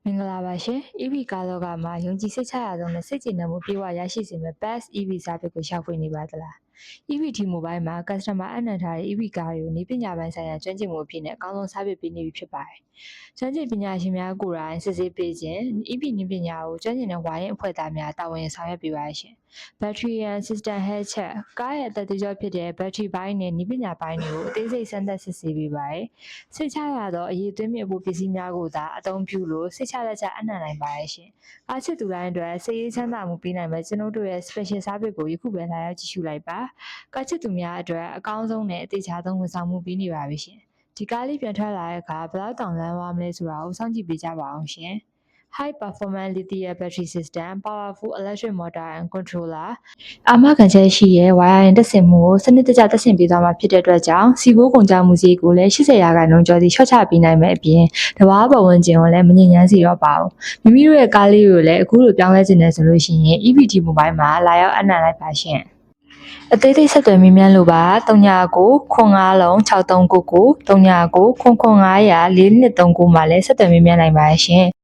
မင်္ဂလာပါရှင် EV ကားလောကမှာယုံကြည်စိတ်ချရဆုံးနဲ့စိတ်ကျေနပ်မှုပြေဝရရှိစေမယ့် Best EV စားပစ်ကိုရှာဖွေနေပါသလား EV T-Mobile မှာ customer အနှံထားတဲ့ EV ကားတွေကိုနည်းပညာပိုင်းဆိုင်ရာကျွမ်းကျင်မှုအဖြစ်နဲ့အကောင်းဆုံးစားပစ်ပေးနေပြီဖြစ်ပါတယ်။ကျွမ်းကျင်ပညာရှင်များကိုယ်တိုင်စစ်ဆေးပေးခြင်း EV နည်းပညာကိုကျွမ်းကျင်တဲ့ဝါရင်အဖွဲ့သားများတာဝန်ယူဆောင်ရွက်ပေးပါရှင်။ Battery and System Health Check ကားရဲ့အသက်သွေးကြောဖြစ်တဲ့ Battery ဘိုင်းနဲ့နည်းပညာပိုင်းတွေကိုအသေးစိတ်စမ်းသပ်စစ်ဆေးပေးပါတယ်။စိတ်ချရသောအရေးသွင်းမြစ်ဖို့ပစ္စည်းများကိုသာအသုံးပြုလို့စိတ်ချလက်ချအနှံနိုင်ပါတယ်ရှင်။အားချစ်သူတိုင်းအတွက်စိတ်ရေးချမ်းသာမှုပေးနိုင်မဲ့ကျွန်တော်တို့ရဲ့ special service ကိုယခုပဲလာရောက်ကြည့်ရှုလိုက်ပါ။ကားချစ်သူများအတွက်အကောင်းဆုံးနဲ့အသေးချာဆုံးဝန်ဆောင်မှုပေးနေပါပြီရှင်။ဒီကားလေးပြန်ထွက်လာတဲ့အခါဘယ်လောက်တောင်လမ်းသွားမလဲဆိုတာကိုစောင့်ကြည့်ပေးကြပါအောင်ရှင်။ High performance lithium battery system, powerful electric motor and controller အာမခံချက်ရှိရဲ့ဝါယာရင်တက်ဆင်မှုကိုစနစ်တကျတက်ဆင်ပေးသွားမှာဖြစ်တဲ့အတွက်ကြောင့်စီဘိုးကုန်ကြမှုစည်းကိုလည်း80%ကျော်စီချော့ချပေးနိုင်မဲ့အပြင်တဘာပတ်ဝန်းကျင်ကိုလည်းမငြိမ်ချမ်းစေတော့ပါဘူးမိမိတို့ရဲ့ကားလေးကိုလည်းအခုလိုပြောင်းလဲခြင်းနဲ့ဆိုလို့ရှိရင် EV T-Mobile မှာလာရောက်အနှံလိုက်ပါရှင်အသေးသေးဆက်သွယ်မြင်းမြန်းလို့ပါ39ခွန်9လုံး6399 39ခွန်900 4239မှာလည်းဆက်သွယ်မြင်းမြန်းနိုင်ပါရှင်